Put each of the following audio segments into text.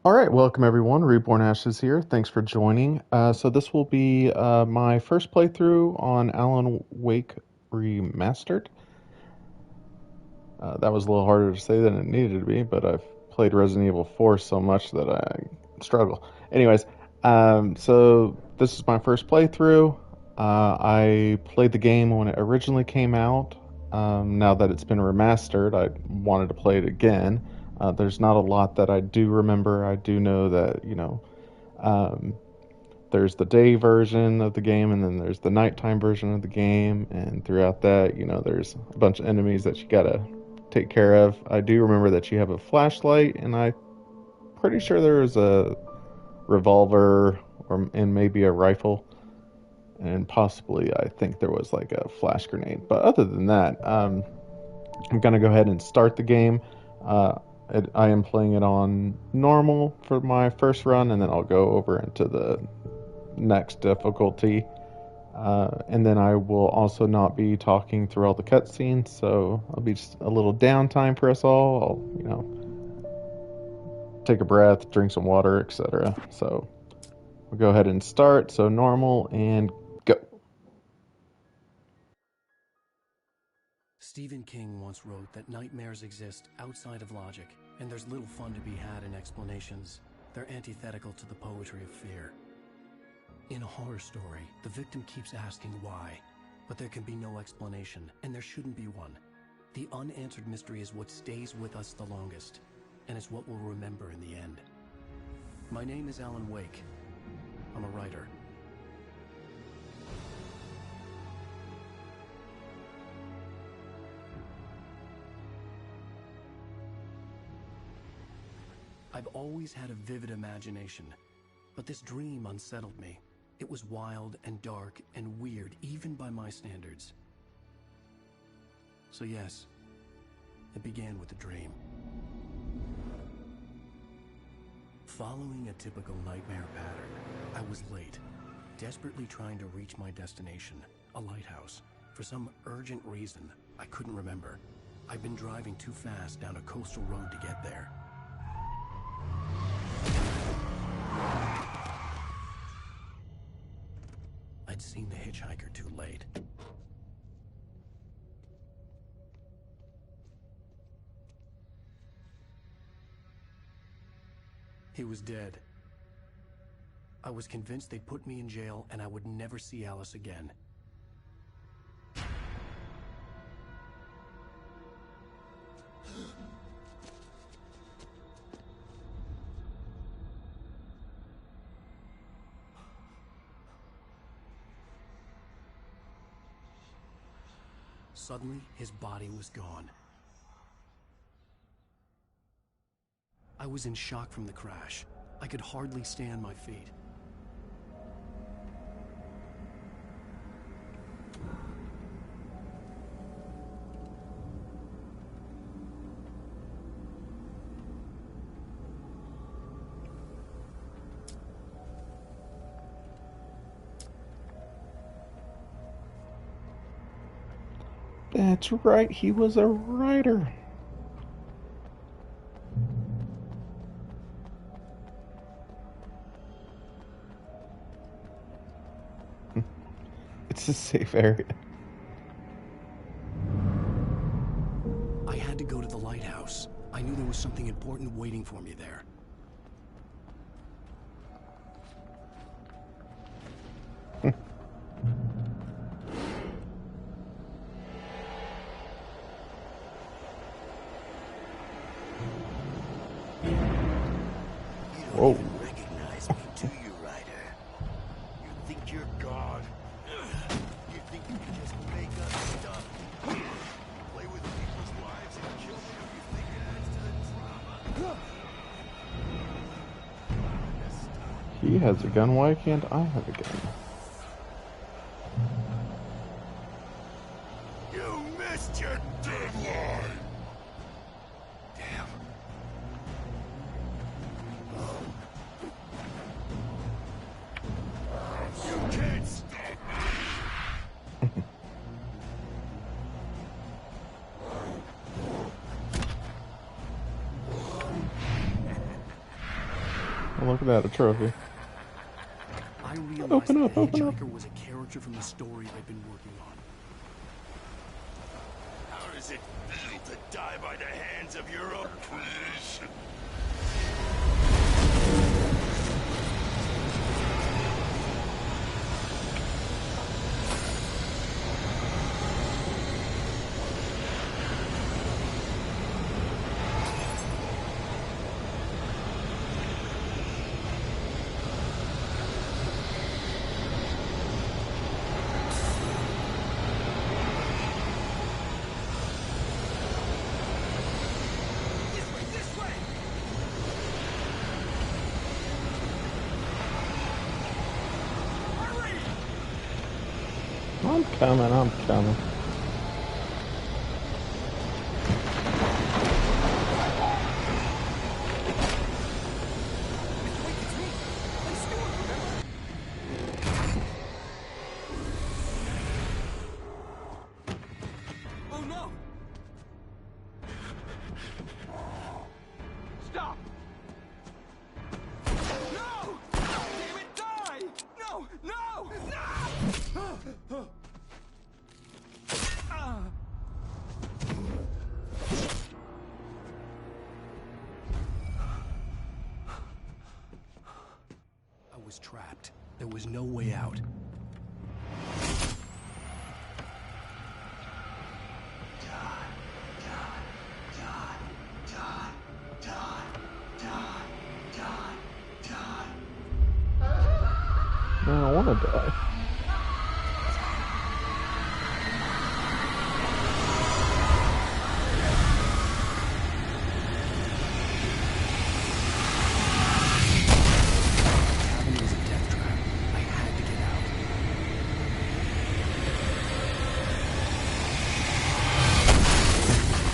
All right, welcome everyone. Reborn Ashes here. Thanks for joining. So this will be my first playthrough on Alan Wake Remastered. That was a little harder to say than it needed to be, but I've played Resident Evil 4 so much that I struggle. Anyways, so this is my first playthrough. I played the game when it originally came out. Now that it's been remastered, I wanted to play it again. There's not a lot that I do remember. I do know that, um, there's the day version of the game, and then there's the nighttime version of the game, and throughout that, there's a bunch of enemies that you gotta take care of. I do remember that you have a flashlight, and I'm pretty sure there is a revolver and maybe a rifle, and possibly I think there was like a flash grenade. But other than that, I'm gonna go ahead and start the game. Uh, I am playing it on normal for my first run, and then I'll go over into the next difficulty. And then I will also not be talking through all the cutscenes, so I'll be just a little downtime for us all. I'll, take a breath, drink some water, etc. So we'll go ahead and start. So normal and go. Stephen King once wrote that nightmares exist outside of logic, and there's little fun to be had in explanations. They're antithetical to the poetry of fear. In a horror story, the victim keeps asking why, but there can be no explanation, and there shouldn't be one. The unanswered mystery is what stays with us the longest, and it's what we'll remember in the end. My name is Alan Wake. I'm a writer. I've always had a vivid imagination, but this dream unsettled me. It was wild and dark and weird, even by my standards. So yes, it began with a dream. Following a typical nightmare pattern, I was late, desperately trying to reach my destination, a lighthouse. For some urgent reason, I couldn't remember. I'd been driving too fast down a coastal road to get there. I'd seen the hitchhiker too late. He was dead. I was convinced they'd put me in jail and I would never see Alice again. Suddenly, his body was gone. I was in shock from the crash. I could hardly stay on my feet. That's right, he was a writer. It's a safe area. I had to go to the lighthouse. I knew there was something important waiting for me there. You don't Whoa. even recognize me, do you, Ryder? You think you're God? You think you can just make up stuff? Play with people's lives and kill them? You think it adds to the drama? He has a gun, why can't I have a gun? You missed your deadline! Damn. You can't stop me! Oh, look at that, a trophy. I realized Open that up, the open up. hitchhiker was a character from the story I'd been working on. How does it feel to die by the hands of your oppressors? I'm coming, I'm coming. Oh no! Stop! No! Damn it, die! No! No! No! I was trapped. There was no way out. Man, I want to die. Cabin was a death trap. I had to get out.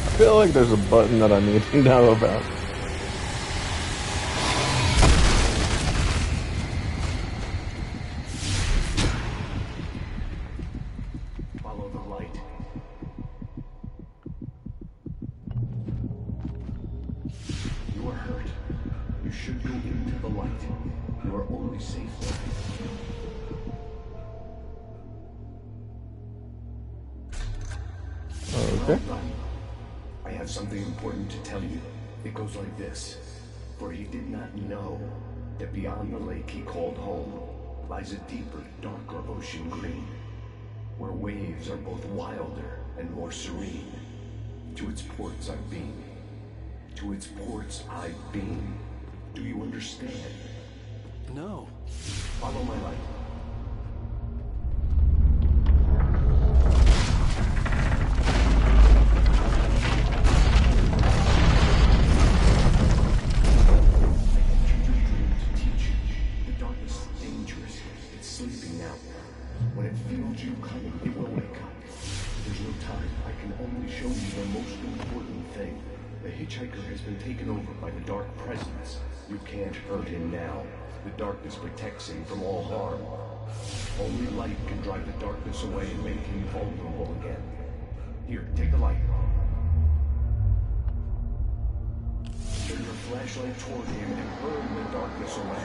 I feel like there's a button that I need to know about. Follow the light. You are hurt. You should go into the light. You are only safe there. Okay. I have something important to tell you. It goes like this. For he did not know that beyond the lake he called home lies a deeper, darker ocean green, where waves are both wilder and more serene. To its ports I've been. To its ports I've been. Do you understand? No. Follow my light. When it feels you coming, it will wake up. There's no time. I can only show you the most important thing. The hitchhiker has been taken over by the dark presence. You can't hurt him now. The darkness protects him from all harm. Only light can drive the darkness away and make him vulnerable again. Here, take the light. Turn your flashlight toward him and burn the darkness away.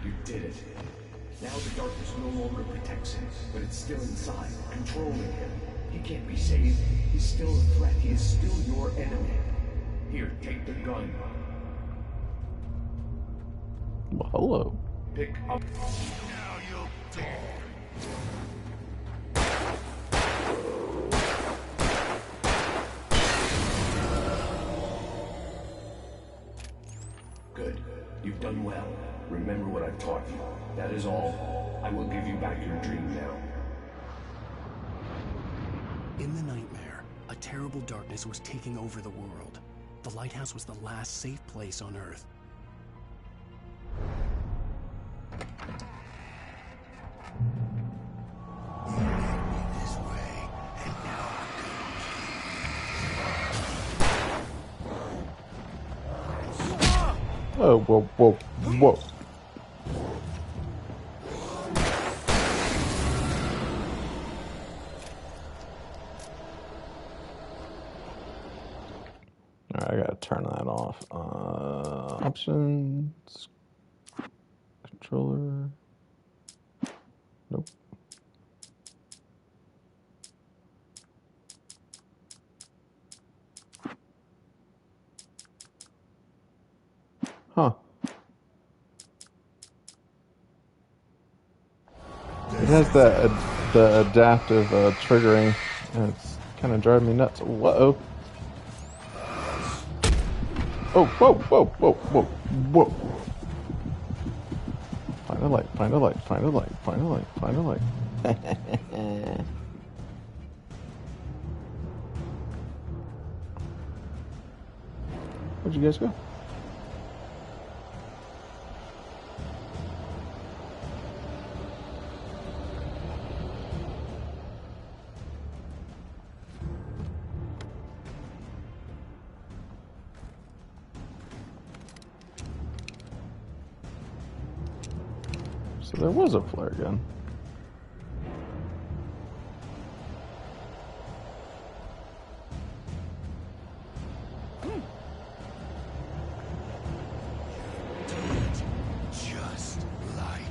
You did it. Now the darkness no longer protects him, but it's still inside, controlling him. He can't be saved. He's still a threat. He is still your enemy. Here, take the gun. Well, hello. Pick up. Now you'll die. Good. You've done well. Remember what I've taught you. That is all. I will give you back your dream now. In the nightmare, a terrible darkness was taking over the world. The lighthouse was the last safe place on Earth. You led me this way, and now Oh, whoa, whoa, whoa. turn that off. Options, controller. Nope. Huh. It has the adaptive triggering, and it's kind of driving me nuts. Whoa. Oh, whoa, whoa, whoa, whoa, whoa. Find a light, find a light, find a light, find a light, find a light. Where'd you guys go? So there was a flare gun. Just like...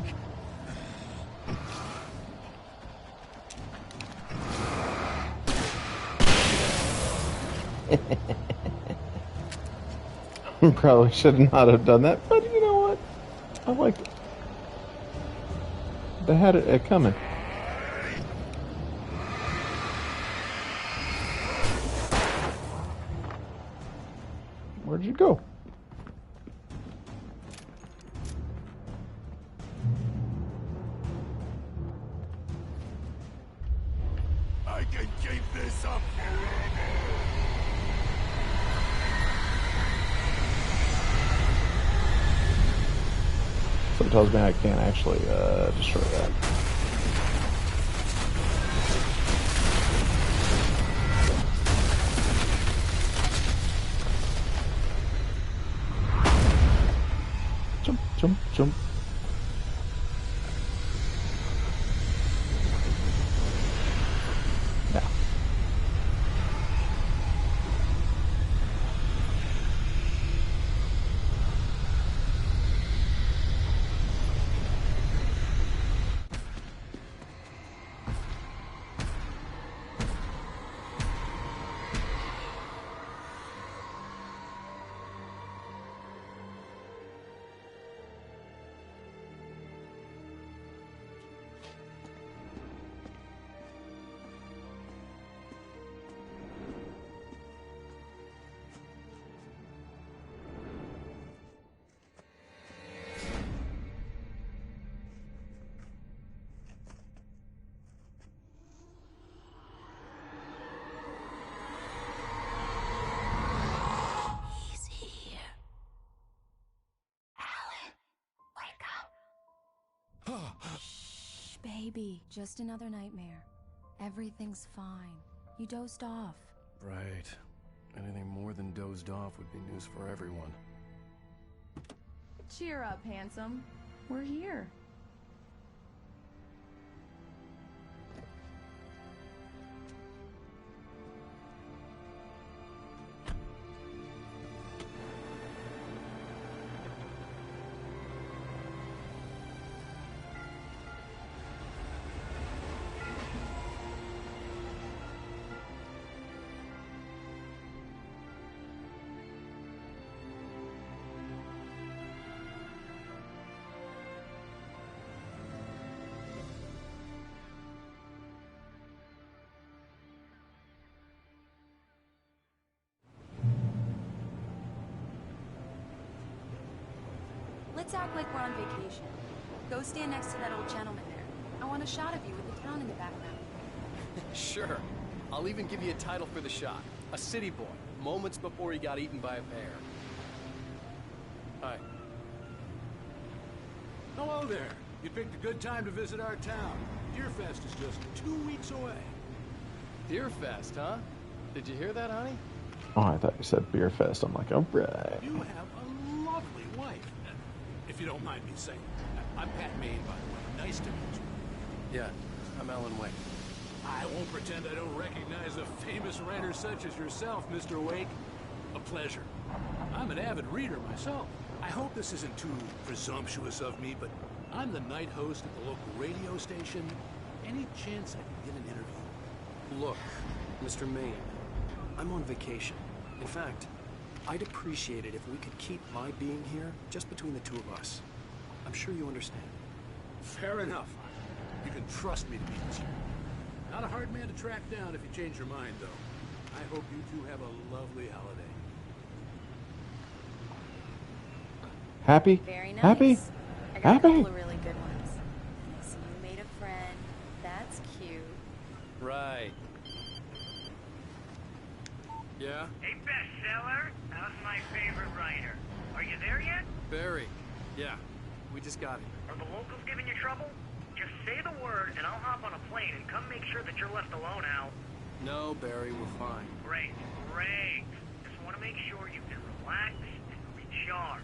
Probably should not have done that, but you know what? I liked it. They had it coming. Where'd you go? I can keep this up forever. So it tells me I can't actually destroy that. Jump, jump, jump. Now. He's here. Alan, wake up. Shh, baby. Just another nightmare. Everything's fine. You dozed off. Right. Anything more than dozed off would be news for everyone. Cheer up, handsome. We're here. Let's act like we're on vacation. Go stand next to that old gentleman there. I want a shot of you with the town in the background. Sure. I'll even give you a title for the shot. A city boy, moments before he got eaten by a bear. Hi. Hello there. You picked a good time to visit our town. Deerfest is just 2 weeks away. Deerfest, huh? Did you hear that, honey? Oh, I thought you said beer fest. I'm like, all right. You have a lovely wife. If you don't mind me saying. I'm Pat Maine, by the way. Nice to meet you. Yeah, I'm Alan Wake. I won't pretend I don't recognize a famous writer such as yourself, Mr. Wake. A pleasure. I'm an avid reader myself. I hope this isn't too presumptuous of me, but I'm the night host at the local radio station. Any chance I can get an interview? Look, Mr. Maine, I'm on vacation. In fact, I'd appreciate it if we could keep my being here just between the two of us. I'm sure you understand. Fair enough. You can trust me to be with you. Not a hard man to track down if you change your mind, though. I hope you two have a lovely holiday. Happy? Very nice. Happy? I got a Happy? couple of really good ones. So you made a friend. That's cute. Right. Yeah? Hey, bestseller. How's my favorite writer? Are you there yet? Barry. Yeah. We just got here. Are the locals giving you trouble? Just say the word, and I'll hop on a plane and come make sure that you're left alone, Al. No, Barry, we're fine. Great, great. Just want to make sure you can relax and recharge.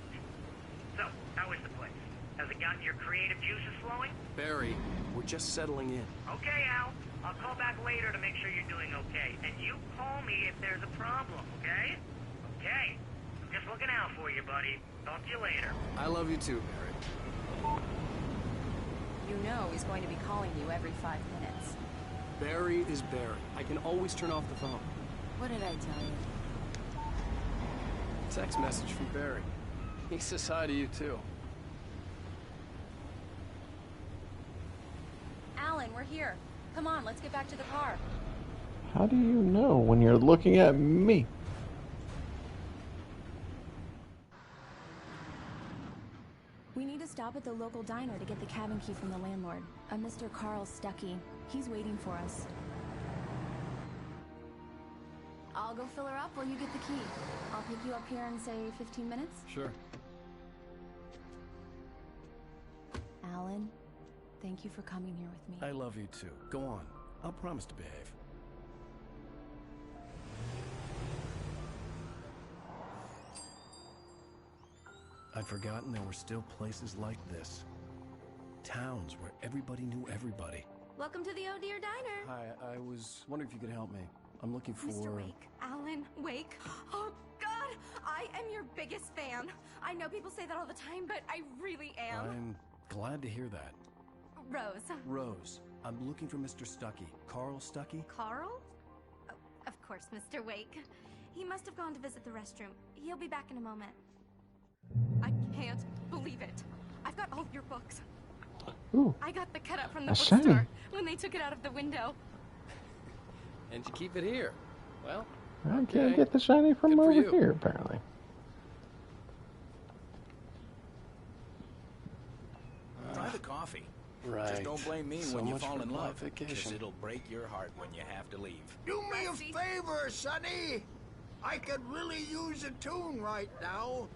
So, how is the place? Has it gotten your creative juices flowing? Barry, we're just settling in. Okay, Al. I'll call back later to make sure you're doing okay. And you call me if there's a problem, okay? Okay. Just looking out for you, buddy. Talk to you later. I love you too, Barry. You know he's going to be calling you every 5 minutes. Barry is Barry. I can always turn off the phone. What did I tell you? Text message from Barry. He says hi to you too. Alan, we're here. Come on, let's get back to the car. How do you know when you're looking at me? We need to stop at the local diner to get the cabin key from the landlord, a Mr. Carl Stuckey. He's waiting for us. I'll go fill her up while you get the key. I'll pick you up here in, say, 15 minutes? Sure. Alan, thank you for coming here with me. I love you too. Go on. I'll promise to behave. I'd forgotten there were still places like this. Towns where everybody knew everybody. Welcome to the Oh Dear Diner. Hi, I was wondering if you could help me. I'm looking for... Mr. Wake. Alan Wake. Oh, God! I am your biggest fan. I know people say that all the time, but I really am. I'm glad to hear that. Rose. Rose, I'm looking for Mr. Stuckey. Carl Stuckey? Carl? Oh, of course, Mr. Wake. He must have gone to visit the restroom. He'll be back in a moment. I can't believe it. I've got all of your books. Ooh, I got the cutout from the a shiny. bookstore when they took it out of the window. And you keep it here. Well, I okay. can't get the shiny from Good for over you. here, apparently. Try the coffee. Right. Just don't blame me So when you much fall for in my love, because vacation. it'll break your heart when you have to leave. Do me a Rusty. favor, Sonny. I could really use a tune right now.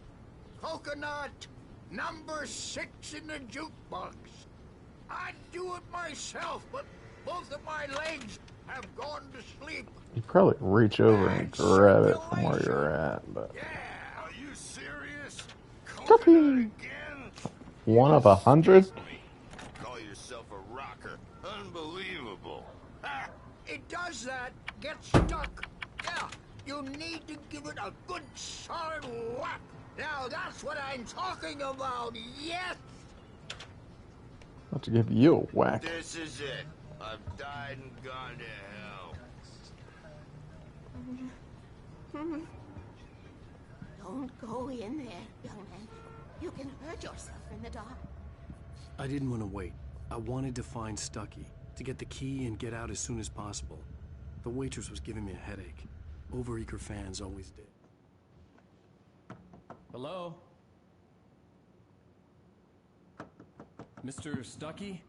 Coconut, number 6 in the jukebox. I'd do it myself, but both of my legs have gone to sleep. You probably reach over and grab it from where you're at, but Yeah. Are you serious? Coffee. Coconut again? 1 of 100? Call yourself a rocker. Unbelievable. Ha! It does that. Get stuck. Yeah. You need to give it a good solid whack. Now that's what I'm talking about. Yes. I'll have to give you a whack. This is it. I've died and gone to hell. Don't go in there, young man. You can hurt yourself in the dark. I didn't want to wait. I wanted to find Stuckey, to get the key and get out as soon as possible. The waitress was giving me a headache. Overeager fans always did. Hello? Mr. Stuckey?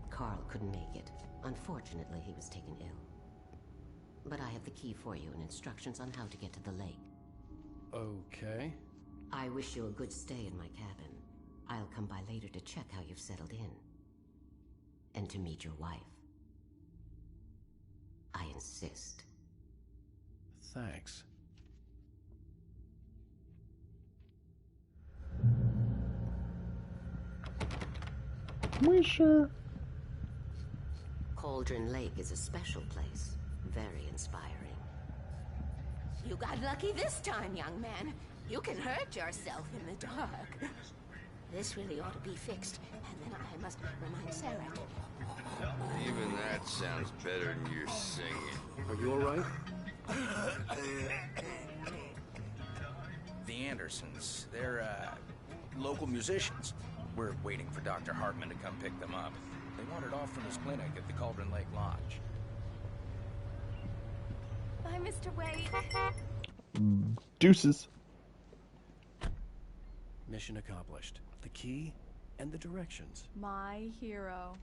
Carl couldn't make it. Unfortunately, he was taken ill. But I have the key for you and instructions on how to get to the lake. Okay. I wish you a good stay in my cabin. I'll come by later to check how you've settled in. And to meet your wife. I insist. Thanks. We sure? Cauldron Lake is a special place. Very inspiring. You got lucky this time, young man. You can hurt yourself in the dark. This really ought to be fixed, and then I must remind Sarah to... Even that sounds better than your singing. Are you alright? The Andersons, they're, local musicians. We're waiting for Dr. Hartman to come pick them up. They wandered off from his clinic at the Cauldron Lake Lodge. Bye, Mr. Wade. Deuces. Mission accomplished. The key and the directions. My hero.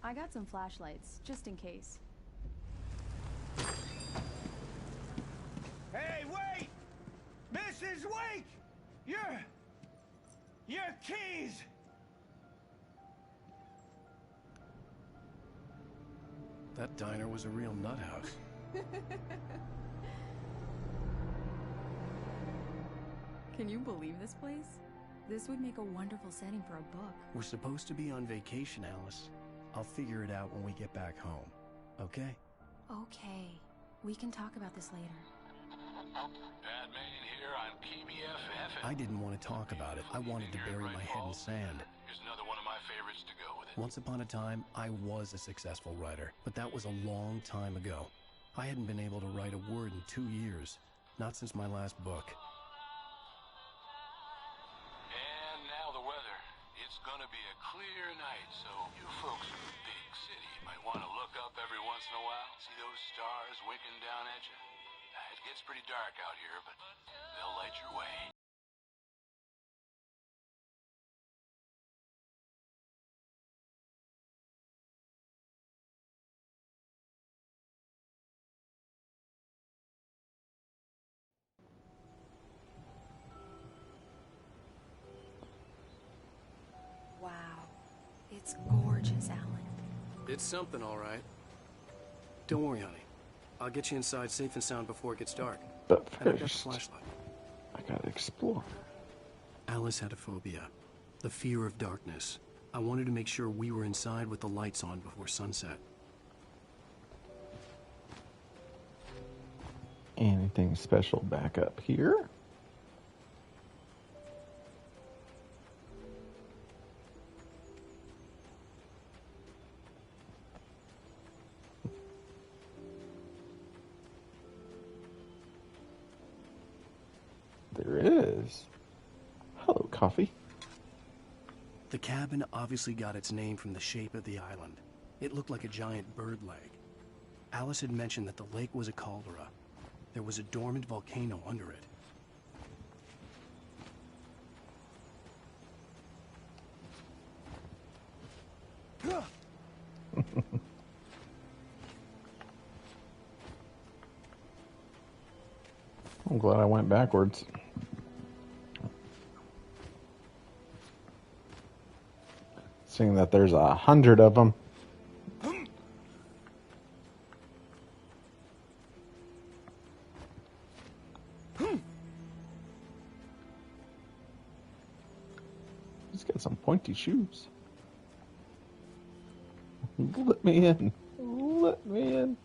I got some flashlights, just in case. Hey, wait! Mrs. Wake! Your keys! That diner was a real nut house. Can you believe this place? This would make a wonderful setting for a book. We're supposed to be on vacation, Alice. I'll figure it out when we get back home. Okay? Okay. We can talk about this later. Batman here on PBFF. I didn't want to talk about it. I wanted to bury my head in sand. Here's another one of my favorites to go with it. Once upon a time, I was a successful writer, but that was a long time ago. I hadn't been able to write a word in 2 years. Not since my last book. And now the weather. It's gonna be a clear night, so you folks in the big city might want to look up every once in a while. See those stars winking down at you? It gets pretty dark out here, but they'll light your way. Wow. It's gorgeous, Alan. It's something, all right. Don't worry, honey. I'll get you inside safe and sound before it gets dark. But And I've got the first, flashlight. I gotta explore. Alice had a phobia. The fear of darkness. I wanted to make sure we were inside with the lights on before sunset. Anything special back up here? There is. Hello, coffee. The cabin obviously got its name from the shape of the island. It looked like a giant bird leg. Alice had mentioned that the lake was a caldera. There was a dormant volcano under it. I'm glad I went backwards. Seeing that there's 100 of them. He's got some pointy shoes. Let me in. Let me in.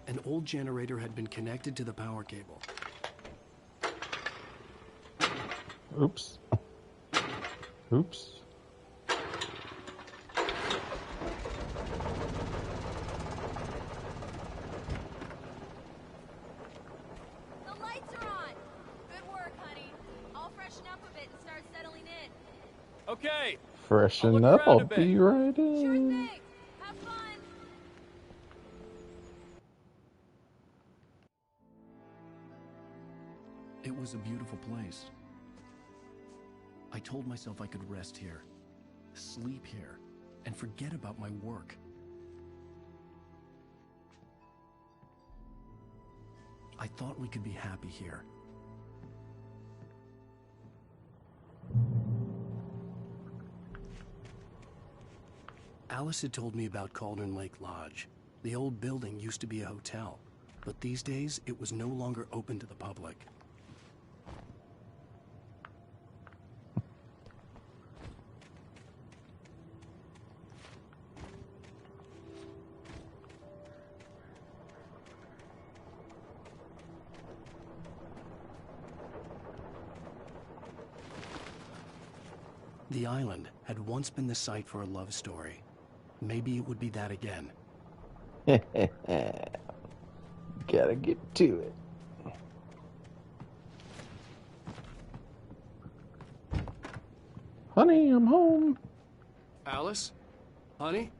An old generator had been connected to the power cable. Oops. Oops. Okay. Freshen up. I'll be right in. Sure thing. Have fun. It was a beautiful place. I told myself I could rest here, sleep here, and forget about my work. I thought we could be happy here. Alice had told me about Cauldron Lake Lodge. The old building used to be a hotel, but these days it was no longer open to the public. The island had once been the site for a love story. Maybe it would be that again. Gotta get to it. Honey, I'm home. Alice? Honey?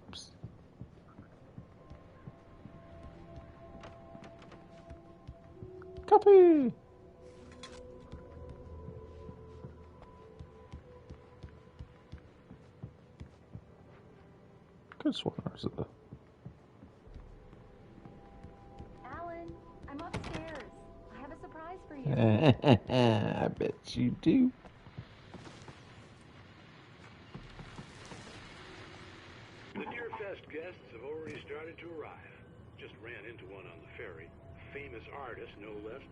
Oops. Copy. Good swear. Alan, I'm upstairs. I have a surprise for you. I bet you do. The Deer Fest guests have already started to arrive. Just ran into one on the ferry. Famous artist, no less.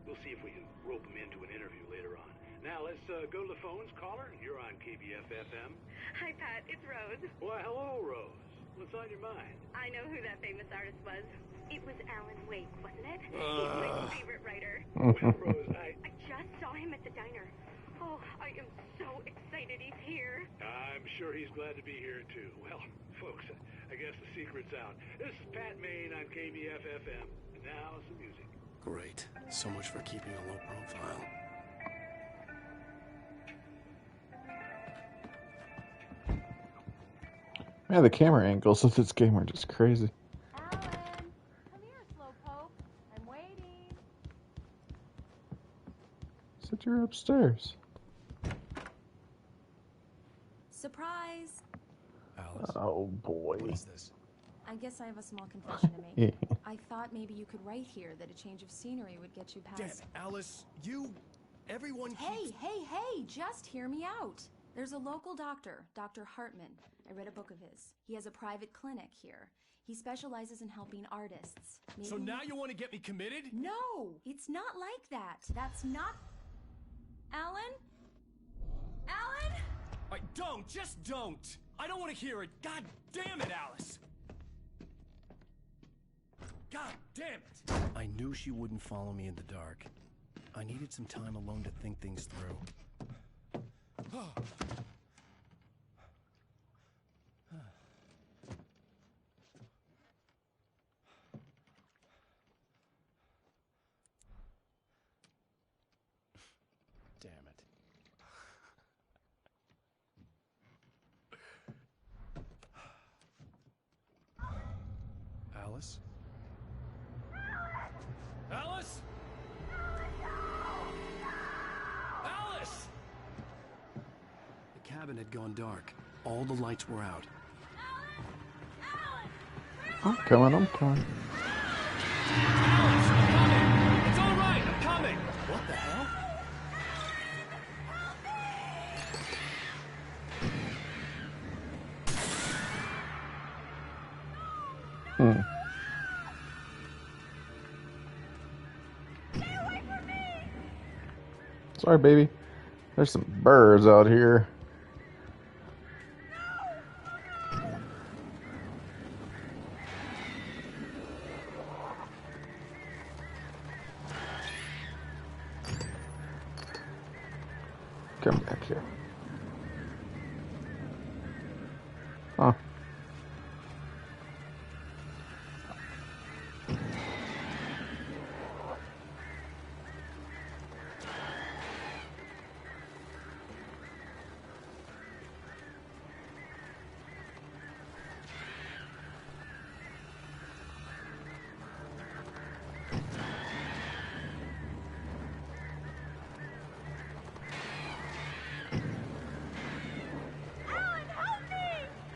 We'll see if we can rope him into an interview later on. Now let's go to the phones. Caller, you're on KBF-FM. Hi, Pat. It's Rose. Why, hello, Rose. What's on your mind? I know who that famous artist was. It was Alan Wake, wasn't it? He's my favorite writer. Well, Rose, I just saw him at the diner. Oh, I am so excited he's here. I'm sure he's glad to be here, too. Well, folks, I guess the secret's out. This is Pat Maine on KBF-FM. And now some music. Great. So much for keeping a low profile. Man, the camera angles of this game are just crazy. Alan, come here, slowpoke. I'm waiting. Said you're upstairs. Surprise! Alice? Oh boy. What is this? I guess I have a small confession to make. I thought maybe you could write here that a change of scenery would get you past... Damn it, Alice, everyone keeps... Hey, just hear me out. There's a local doctor, Dr. Hartman. I read a book of his. He has a private clinic here. He specializes in helping artists. So now you want to get me committed? No, it's not like that. That's not... Alan? Alan? Just don't! I don't want to hear it! God damn it, Alice! God damn it! I knew she wouldn't follow me in the dark. I needed some time alone to think things through. Damn it. Alice? Alice? Alice! The cabin had gone dark. All the lights were out. I'm coming. Alice, I'm coming! It's all right, I'm coming! What the hell? Sorry, baby. There's some birds out here. Come back here. Huh.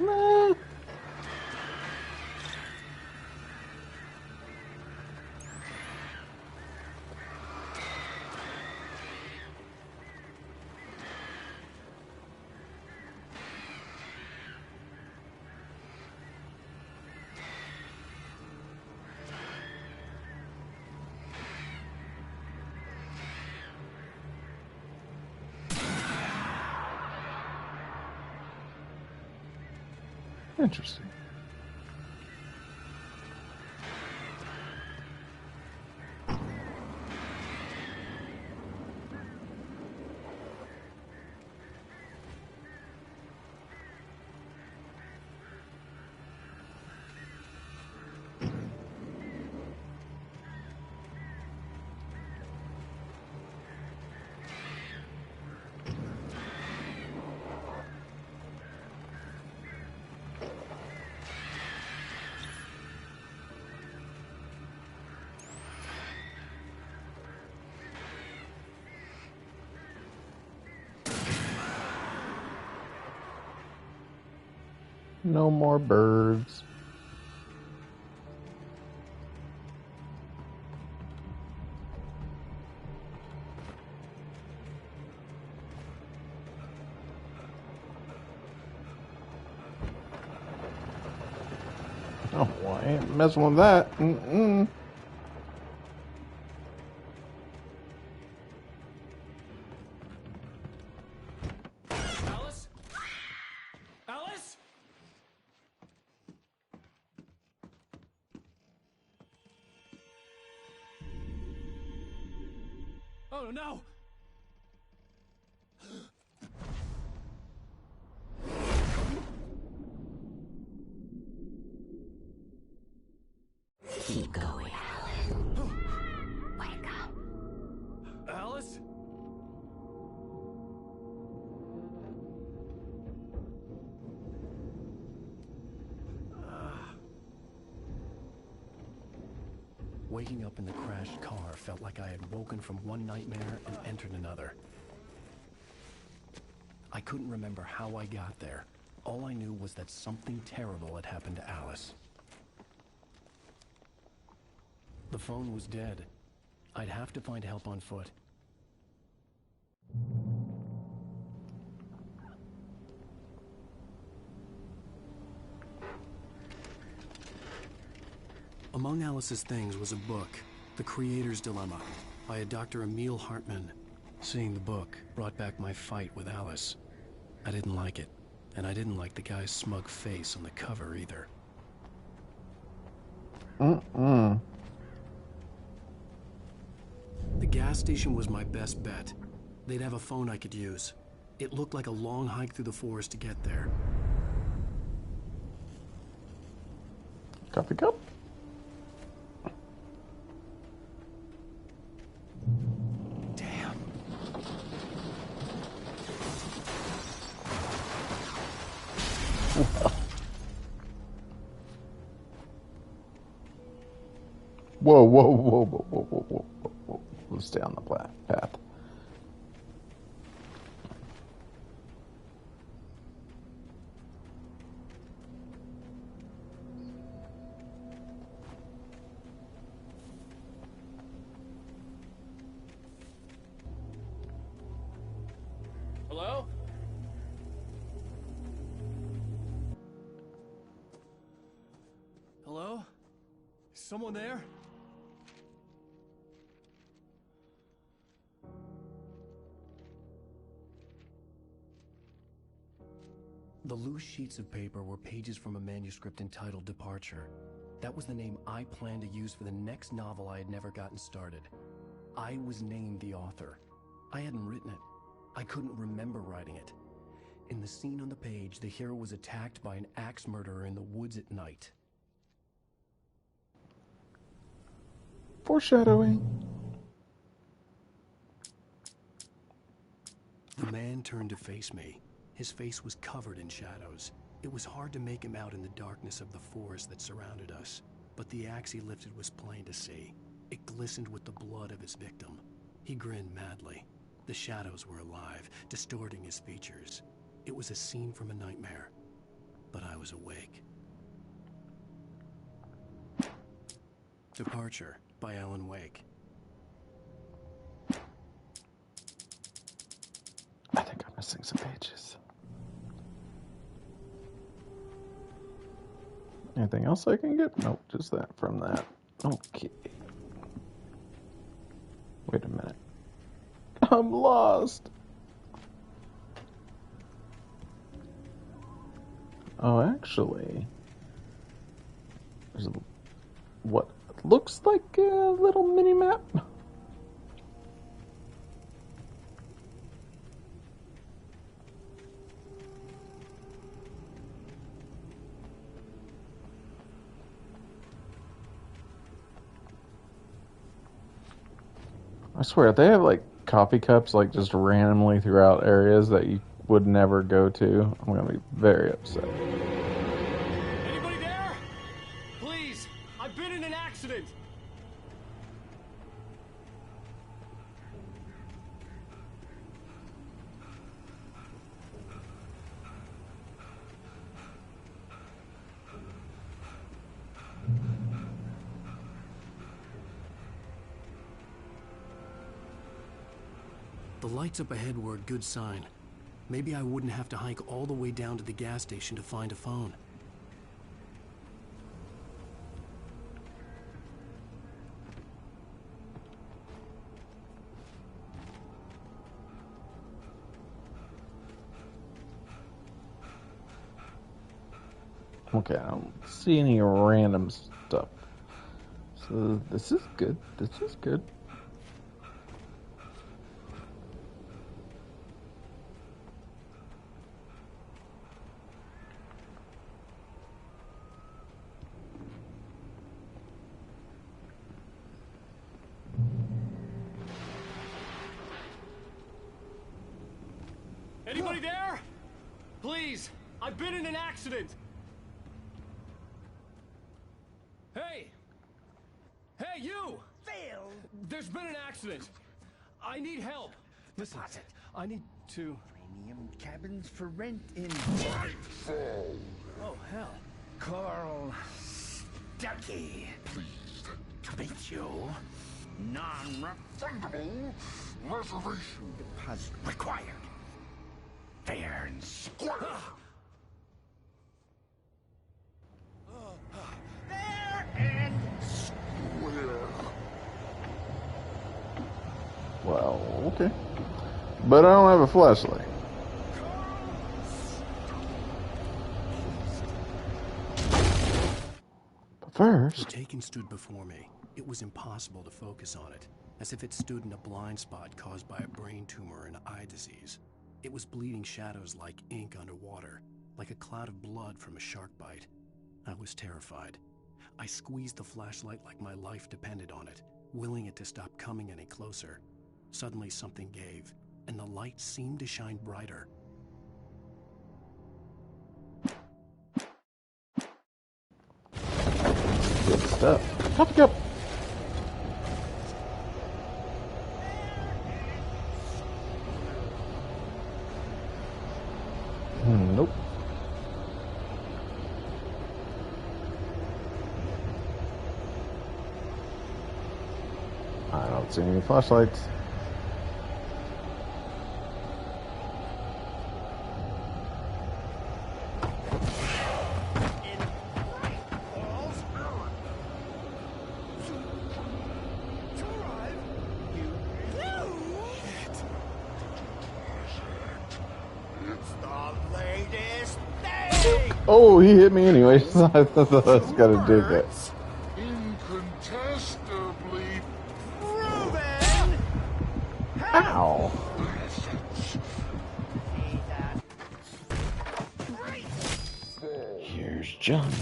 Nah. Interesting. No more birds. Oh, well, I ain't messing with that. Mm-mm. Alice? Alice? Oh no! Keep going, Alan. Wake up. Alice? Waking up in the crashed car felt like I had woken from one nightmare and entered another. I couldn't remember how I got there. All I knew was that something terrible had happened to Alice. The phone was dead. I'd have to find help on foot. Among Alice's things was a book, The Creator's Dilemma, by a Dr. Emil Hartman. Seeing the book brought back my fight with Alice. I didn't like it, and I didn't like the guy's smug face on the cover either. Mm-mm. The gas station was my best bet. They'd have a phone I could use. It looked like a long hike through the forest to get there. Coffee cup? Damn. Whoa, whoa, whoa, whoa, whoa, whoa, whoa, whoa, whoa. Let's stay on the path. Hello? Hello? Is someone there? The loose sheets of paper were pages from a manuscript entitled Departure. That was the name I planned to use for the next novel I had never gotten started. I was named the author. I hadn't written it. I couldn't remember writing it. In the scene on the page, the hero was attacked by an axe murderer in the woods at night. Foreshadowing. The man turned to face me. His face was covered in shadows. It was hard to make him out in the darkness of the forest that surrounded us, but the axe he lifted was plain to see. It glistened with the blood of his victim. He grinned madly. The shadows were alive, distorting his features. It was a scene from a nightmare. but I was awake. Departure by Alan Wake. I think I'm missing some pages. Anything else I can get? Nope, just that from that. Okay. Wait a minute. I'm lost. Oh, actually, there's what looks like a little mini map. I swear, they have like coffee cups like just randomly throughout areas that you would never go to. I'm gonna be very upset. Anybody there? Please, I've been in an accident. The lights up ahead were a good sign. Maybe I wouldn't have to hike all the way down to the gas station to find a phone. Okay, I don't see any random stuff. So this is good. This is good. Anybody there? Please, I've been in an accident. Hey! Hey, you! Phil! There's been an accident. I need help. Listen, I need to... Premium cabins for rent in... Oh, hell. Carl Stuckey. Pleased to meet you. Non-refundable reservation deposit required. Fair and square. Fair and square. Well, okay. But I don't have a flashlight. But first... The Taken stood before me. It was impossible to focus on it, as if it stood in a blind spot caused by a brain tumor and eye disease. It was bleeding shadows like ink underwater, like a cloud of blood from a shark bite. I was terrified. I squeezed the flashlight like my life depended on it, willing it to stop coming any closer. Suddenly something gave, and the light seemed to shine brighter. Good stuff. Coffee cup. Nope. I don't see any flashlights. Oh, he hit me anyway. I thought I was gonna do that. Incontestably proven. Ow. Here's Johnny.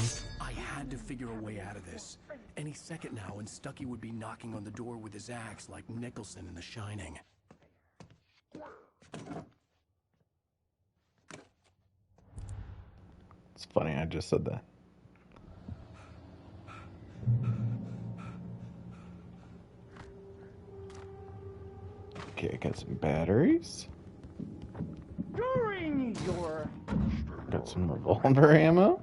I had to figure a way out of this. Any second now, and Stuckey would be knocking on the door with his axe like Nicholson in The Shining. It's funny, I just said that. Okay, got some batteries. During your... Got Got some revolver ammo.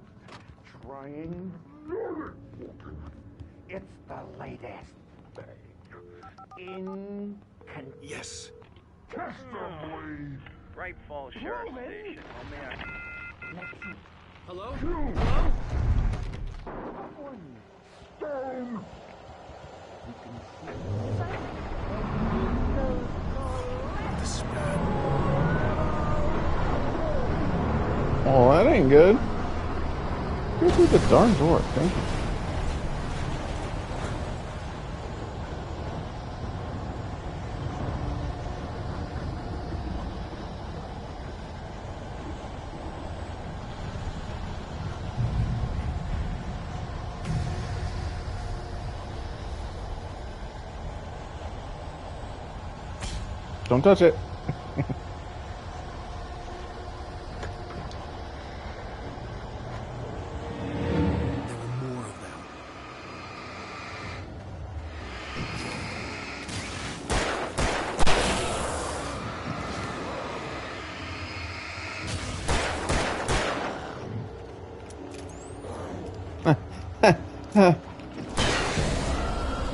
Trying. It's the latest in Yes. Bright Falls Sheriff Station. Oh man. Hello? Hello? Stone. This is bad. Oh, that ain't good. Go through the darn door. Thank you. Don't touch it.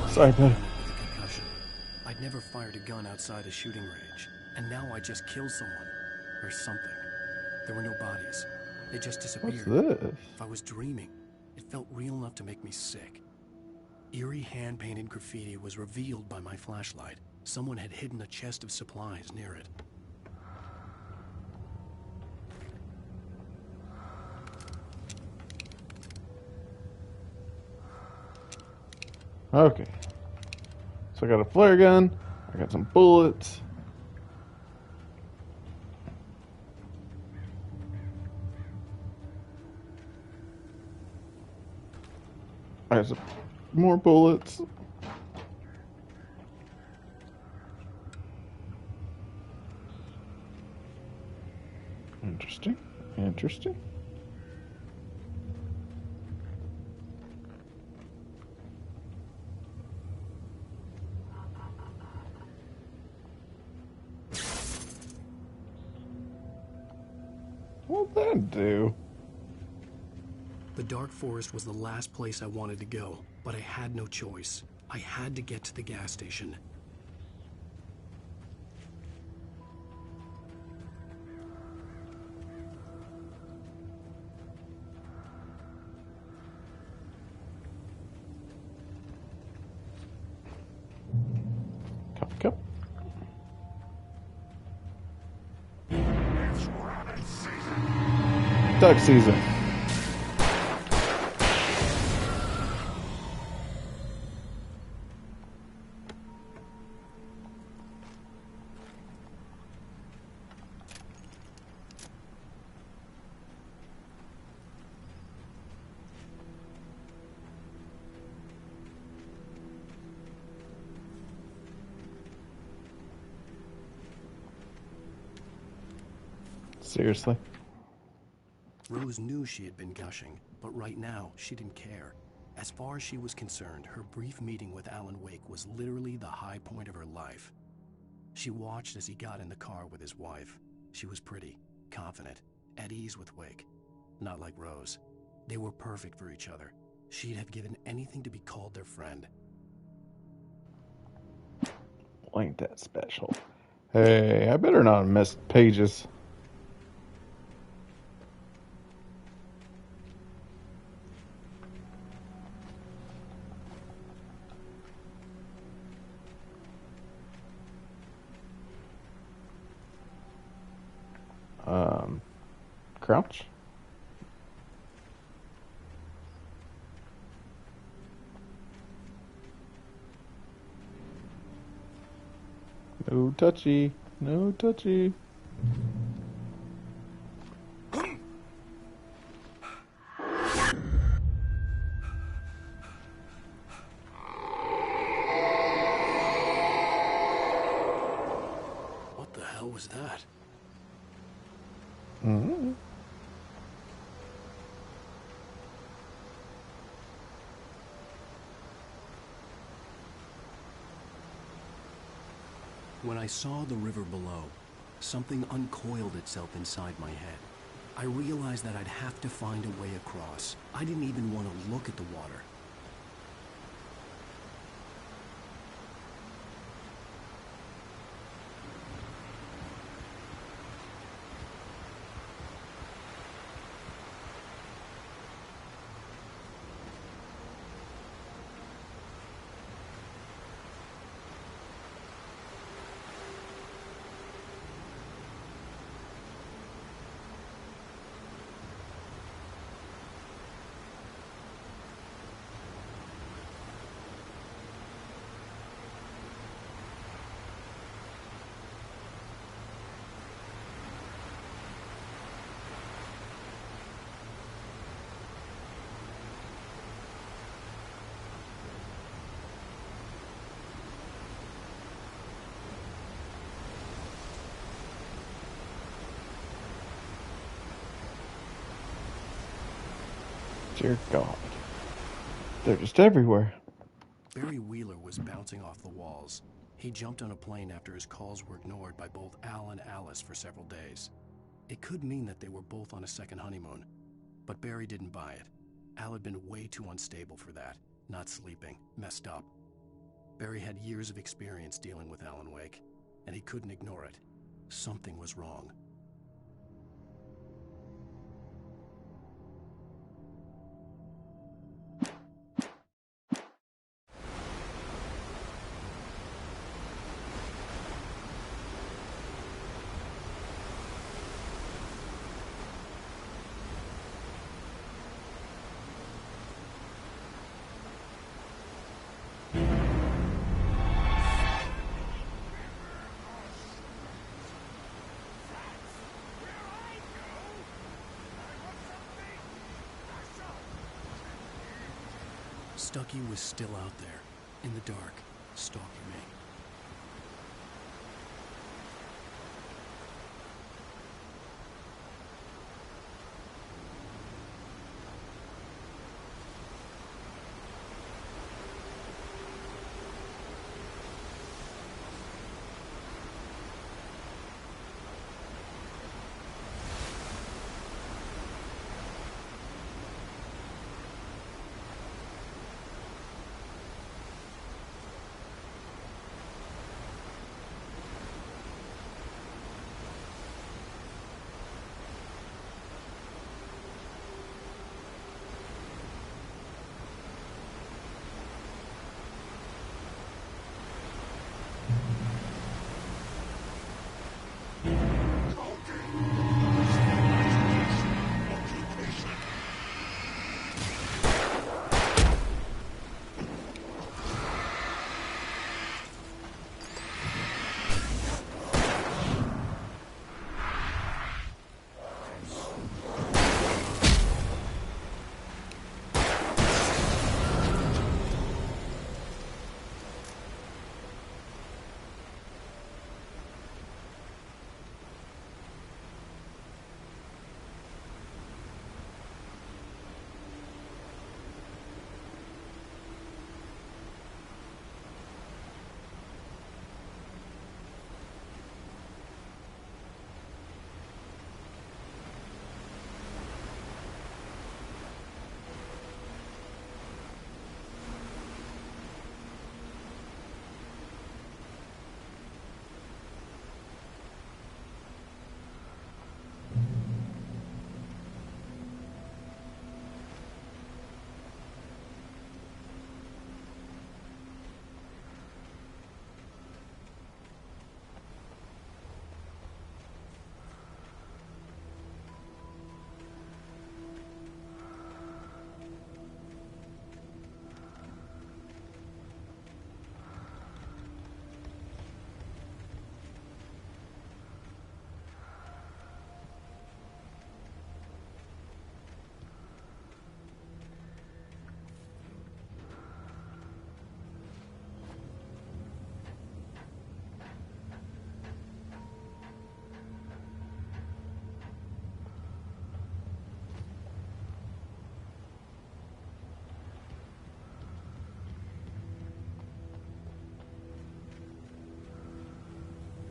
Sorry, buddy. I'd never fired a gun outside a shooting range, and now I just killed someone. Or something. There were no bodies. They just disappeared. What's this? If I was dreaming, it felt real enough to make me sick. Eerie hand-painted graffiti was revealed by my flashlight. Someone had hidden a chest of supplies near it. Okay. So I got a flare gun. I got some bullets. I got some more bullets. Interesting. Interesting. What'd that do? The dark forest was the last place I wanted to go, but I had no choice. I had to get to the gas station. Cup. It's rabbit season. Duck season. Seriously? Rose knew she had been gushing, but right now, she didn't care. As far as she was concerned, her brief meeting with Alan Wake was literally the high point of her life. She watched as he got in the car with his wife. She was pretty, confident, at ease with Wake. Not like Rose. They were perfect for each other. She'd have given anything to be called their friend. Well, ain't that special? Hey, I better not have missed pages. Crouch. No touchy. No touchy. What the hell was that? Mm-hmm. When I saw the river below, something uncoiled itself inside my head. I realized that I'd have to find a way across. I didn't even want to look at the water. Dear God. They're just everywhere. Barry Wheeler was bouncing off the walls. He jumped on a plane after his calls were ignored by both Al and Alice for several days. It could mean that they were both on a second honeymoon, but Barry didn't buy it. Al had been way too unstable for that, not sleeping, messed up. Barry had years of experience dealing with Alan Wake, and he couldn't ignore it. Something was wrong. Stucky was still out there, in the dark, stalking me.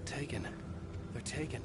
Taken. They're taken.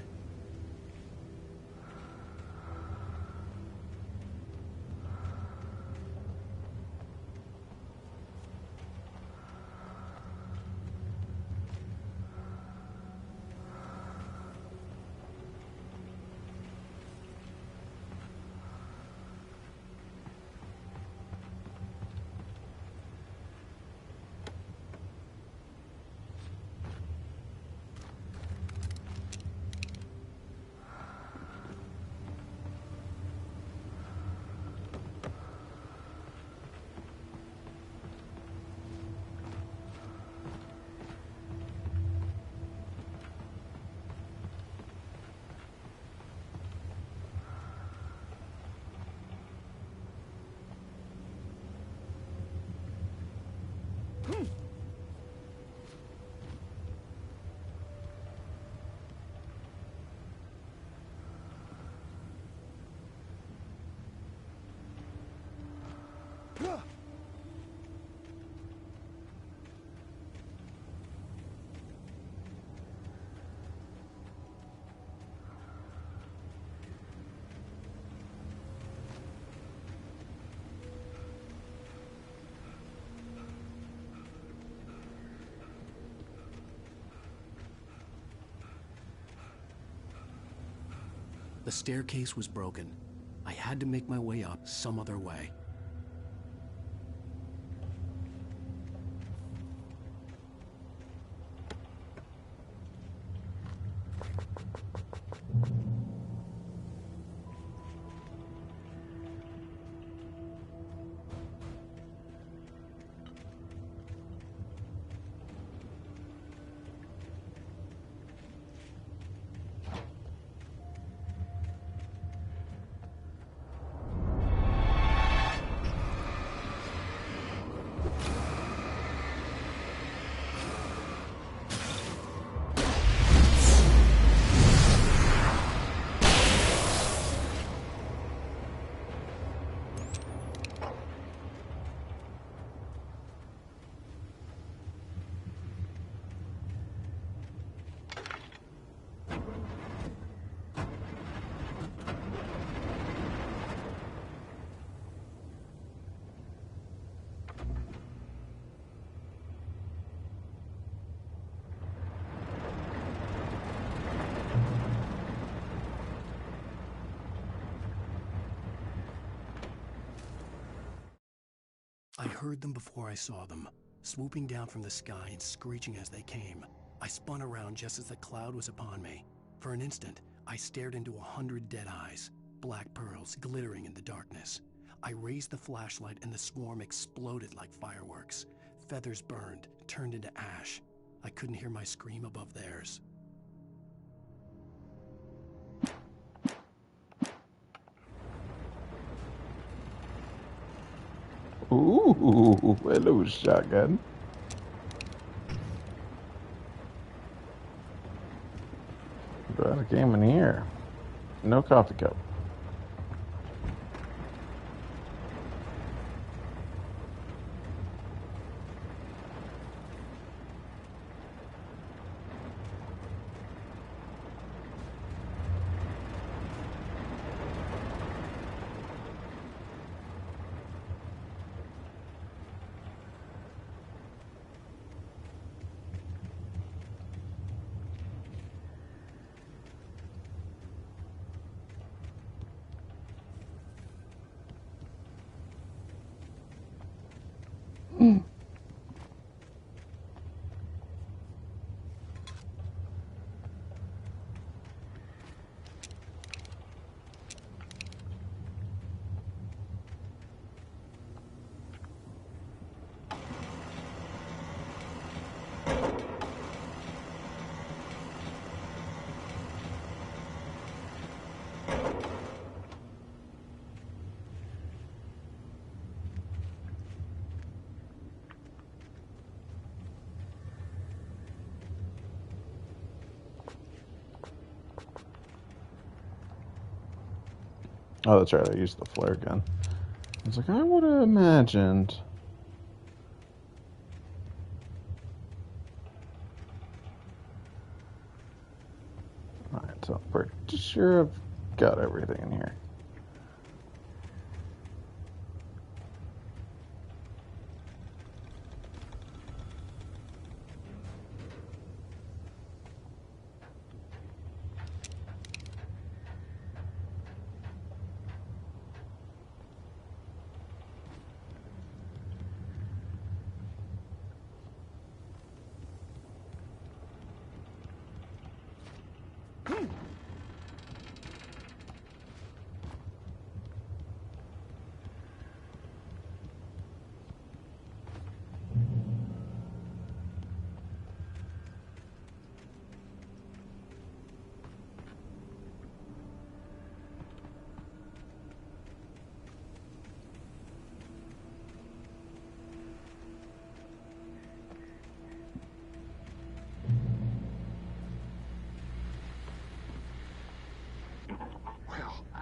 The staircase was broken. I had to make my way up some other way. I heard them before I saw them, swooping down from the sky and screeching as they came. I spun around just as the cloud was upon me. For an instant, I stared into 100 dead eyes, black pearls glittering in the darkness. I raised the flashlight and the swarm exploded like fireworks. Feathers burned, turned into ash. I couldn't hear my scream above theirs. Ooh, hello, shotgun. Brought a game in here. No coffee cup. Oh, that's right. I used the flare gun. I was like, I would have imagined. Alright, so I'm pretty sure I've got everything in here.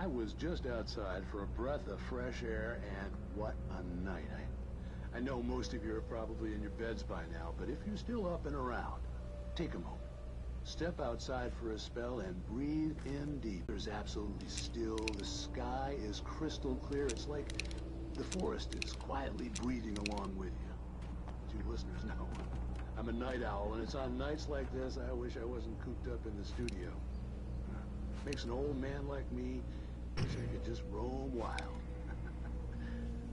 I was just outside for a breath of fresh air, and what a night. I know most of you are probably in your beds by now, but if you're still up and around, take a moment. Step outside for a spell and breathe in deep. There's absolutely still. The sky is crystal clear. It's like the forest is quietly breathing along with you. As you listeners know, I'm a night owl, and it's on nights like this I wish I wasn't cooped up in the studio. Makes an old man like me wish I could just roam wild.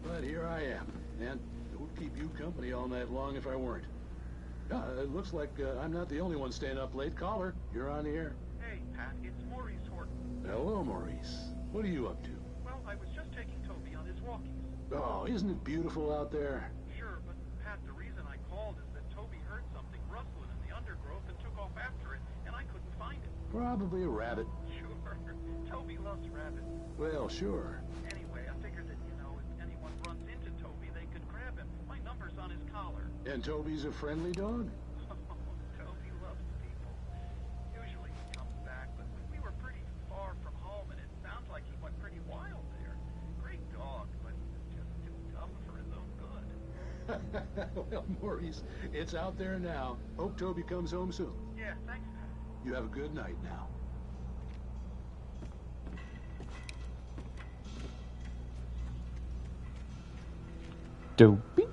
But here I am, and it would keep you company all night long if I weren't. It looks like I'm not the only one staying up late. Caller, you're on the air. Hey, Pat, it's Maurice Horton. Hello, Maurice. What are you up to? Well, I was just taking Toby on his walkies. Oh, isn't it beautiful out there? Sure, but Pat, the reason I called is that Toby heard something rustling in the undergrowth and took off after it, and I couldn't find it. Probably a rabbit. Sure. Toby loves rabbits. Well, sure. Anyway, I figured that, if anyone runs into Toby, they could grab him. My number's on his collar. And Toby's a friendly dog? Toby loves people. Usually he comes back, but we were pretty far from home, and it sounds like he went pretty wild there. Great dog, but just too tough for his own good. Well, Maurice, it's out there now. Hope Toby comes home soon. Yeah, thanks, Pat. You have a good night now. Dopey.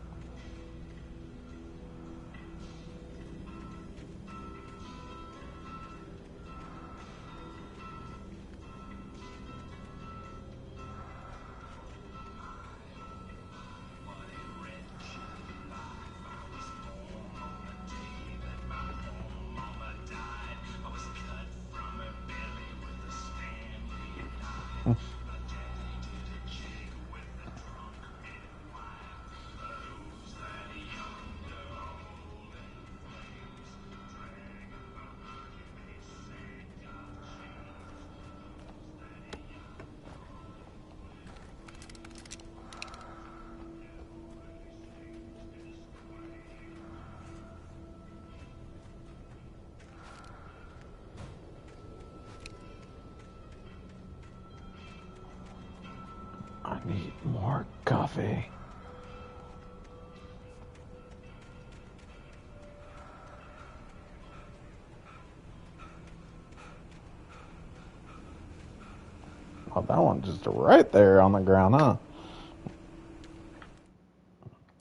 I need more coffee. Oh, that one just right there on the ground, huh?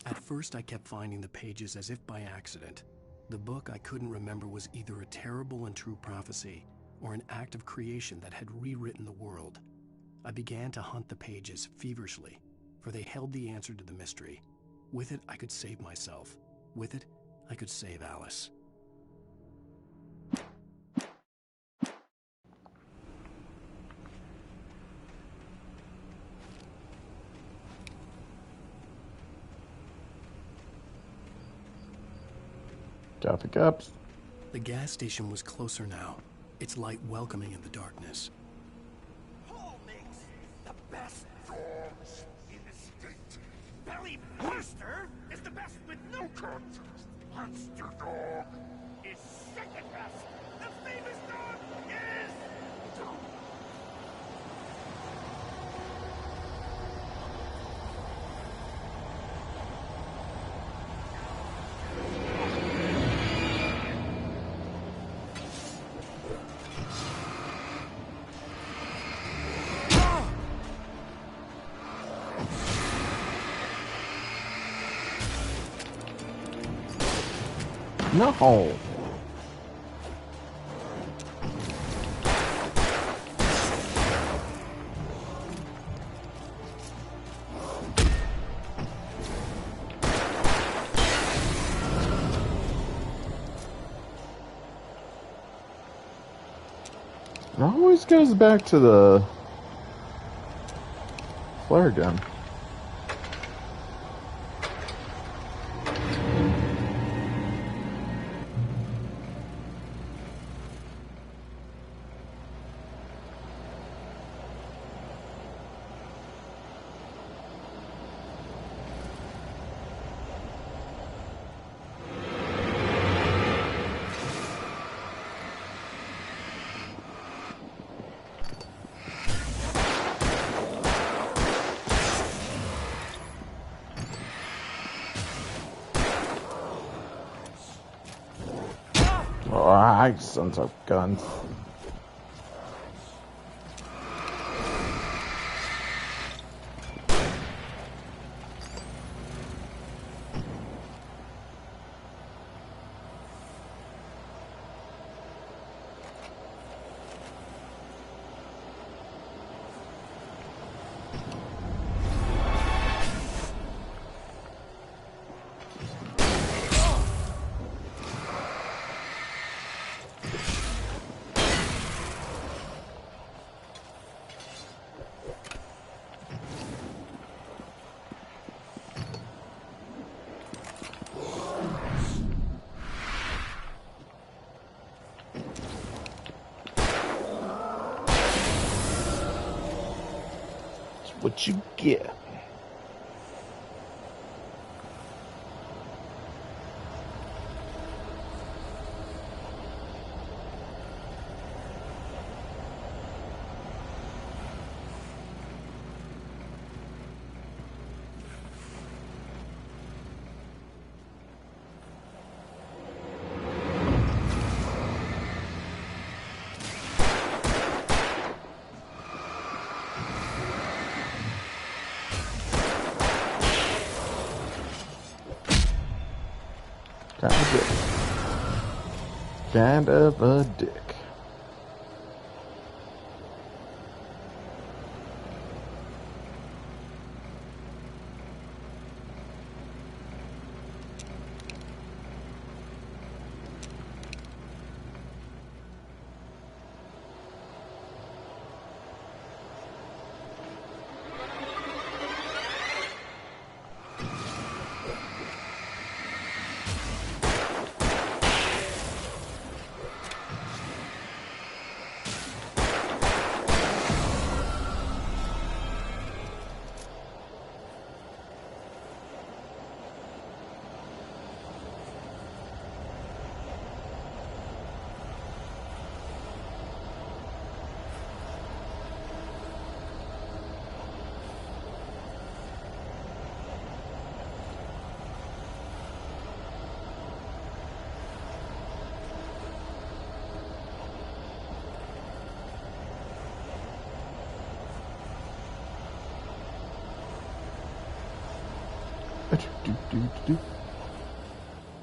At first, I kept finding the pages as if by accident. The book I couldn't remember was either a terrible and true prophecy or an act of creation that had rewritten the world. I began to hunt the pages feverishly, for they held the answer to the mystery. With it, I could save myself. With it, I could save Alice. Coffee cups. The gas station was closer now, its light welcoming in the darkness. Paul makes the best dogs in the state. Belly Buster is the best with no contest. Monster Dog is second best. The famous dog is... No. It always goes back to the flare gun. Alright, sons of guns. What you get? Kind of a dick.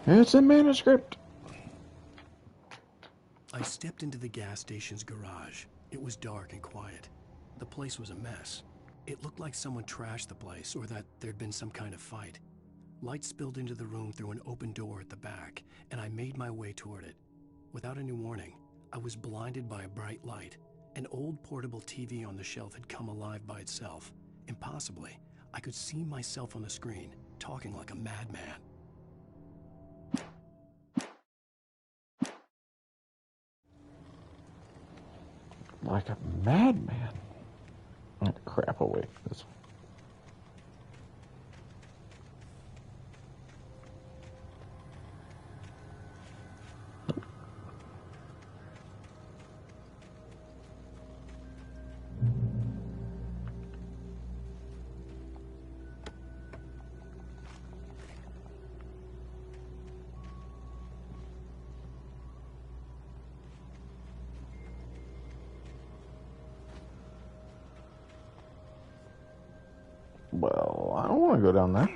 It's a manuscript. I stepped into the gas station's garage. It was dark and quiet. The place was a mess. It looked like someone trashed the place or that there'd been some kind of fight. Light spilled into the room through an open door at the back, and I made my way toward it. Without any warning, I was blinded by a bright light. An old portable TV on the shelf had come alive by itself. Impossibly, I could see myself on the screen, talking like a madman. Like a madman. Oh, crap, away. This one. Well, I don't want to go down there.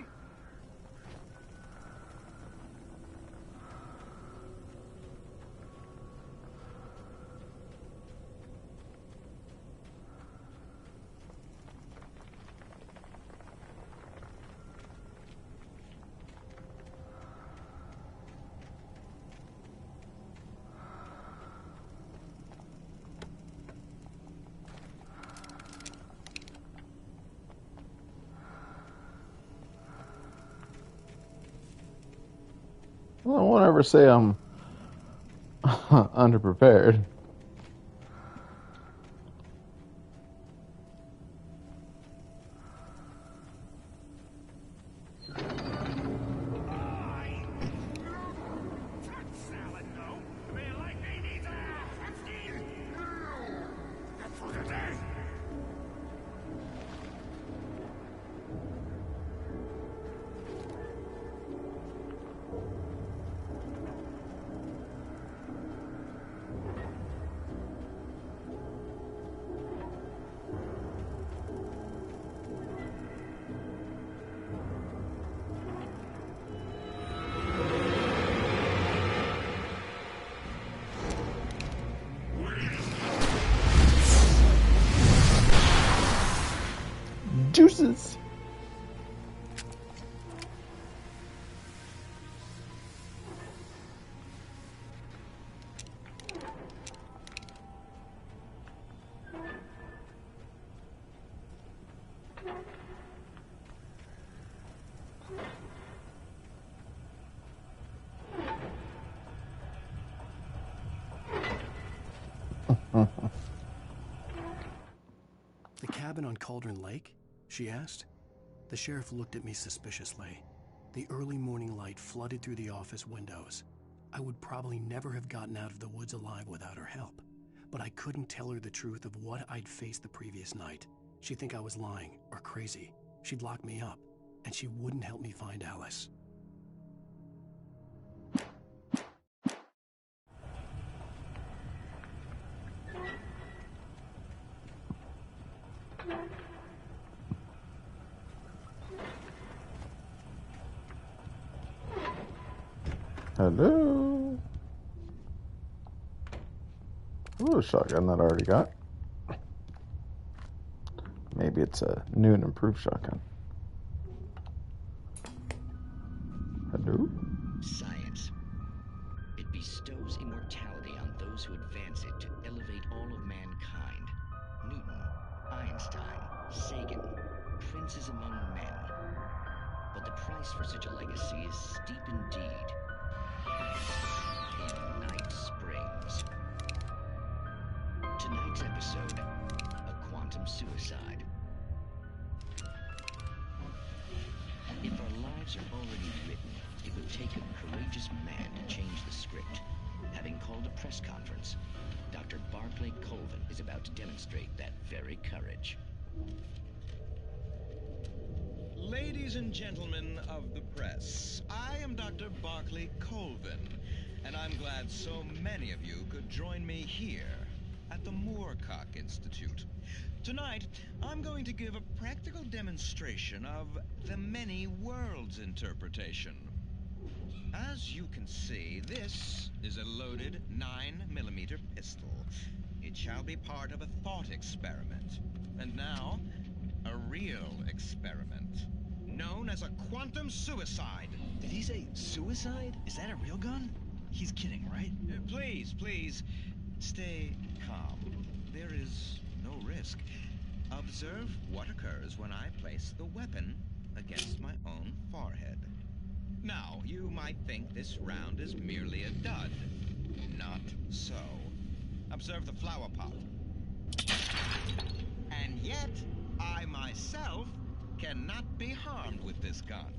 Well, I won't ever say I'm underprepared. juices. The cabin on Cauldron Lake? She asked. The sheriff looked at me suspiciously. The early morning light flooded through the office windows. I would probably never have gotten out of the woods alive without her help, but I couldn't tell her the truth of what I'd faced the previous night. She'd think I was lying or crazy. She'd lock me up, and she wouldn't help me find Alice. Hello. Ooh, a shotgun that I already got. Maybe it's a new and improved shotgun. Hello? Science. It bestows immortality on those who advance it to elevate all of mankind. Newton, Einstein, Sagan, princes among men. But the price for such a legacy is steep indeed. In Night Springs. Tonight's episode, a quantum suicide. If our lives are already written, it would take a courageous man to change the script. Having called a press conference, Dr. Barclay Colvin is about to demonstrate that very courage. Ladies and gentlemen of the press, I am Dr. Barclay Colvin, and I'm glad so many of you could join me here at the Moorcock Institute. Tonight, I'm going to give a practical demonstration of the many worlds interpretation. As you can see, this is a loaded 9mm pistol. It shall be part of a thought experiment. And now, a real experiment, known as a quantum suicide. Did he say suicide? Is that a real gun? He's kidding, right? Please, stay calm. There is no risk. Observe what occurs when I place the weapon against my own forehead. Now, you might think this round is merely a dud. Not so. Observe the flower pot. And yet, I myself cannot be harmed with this gun.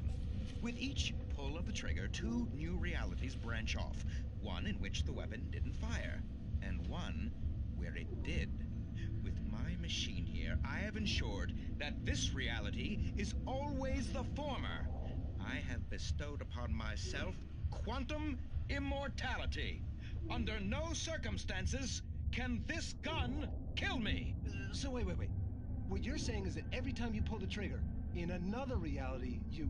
With each pull of the trigger, two new realities branch off. One in which the weapon didn't fire, and one where it did. With my machine here, I have ensured that this reality is always the former. I have bestowed upon myself quantum immortality. Under no circumstances can this gun kill me. So wait. What you're saying is that every time you pull the trigger, in another reality, you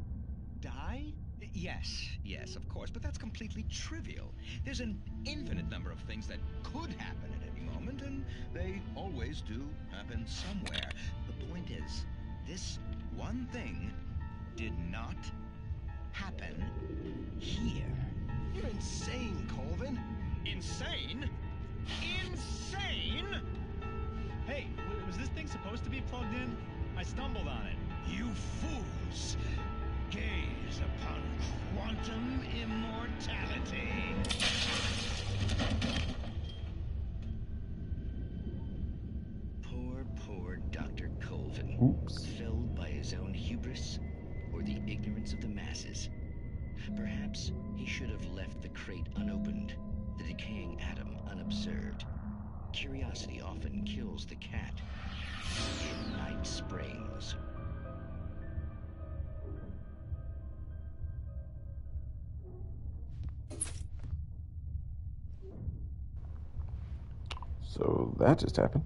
die? Yes, of course, but that's completely trivial. There's an infinite number of things that could happen at any moment, and they always do happen somewhere. The point is, this one thing did not happen here. You're insane, Colvin. Insane? Insane? Hey, was this thing supposed to be plugged in? I stumbled on it. You fools! Gaze upon quantum immortality. Poor Dr. Colvin. Oops. Felled by his own hubris or the ignorance of the masses. Perhaps he should have left the crate unopened, the decaying atom unobserved. Curiosity often kills the cat. In Night Springs. So that just happened.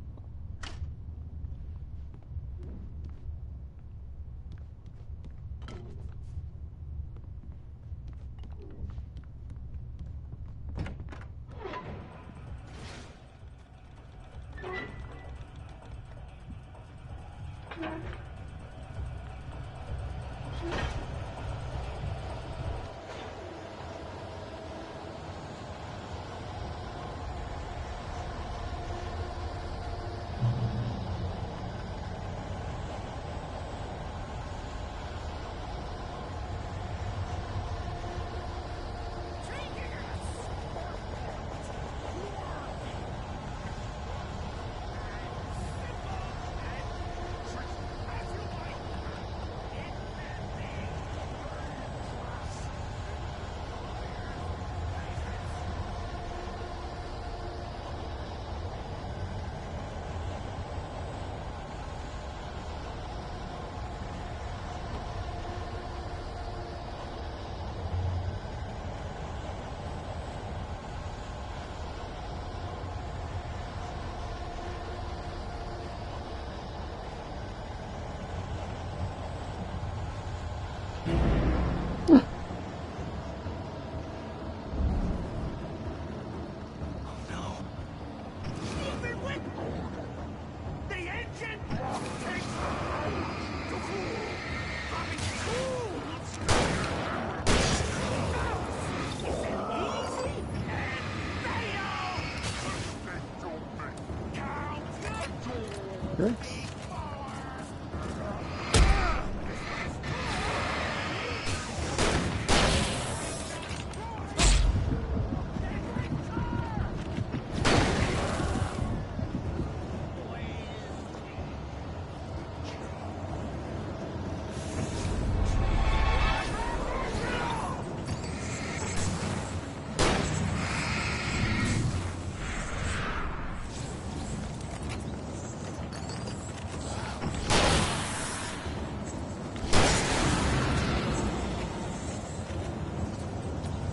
Yikes.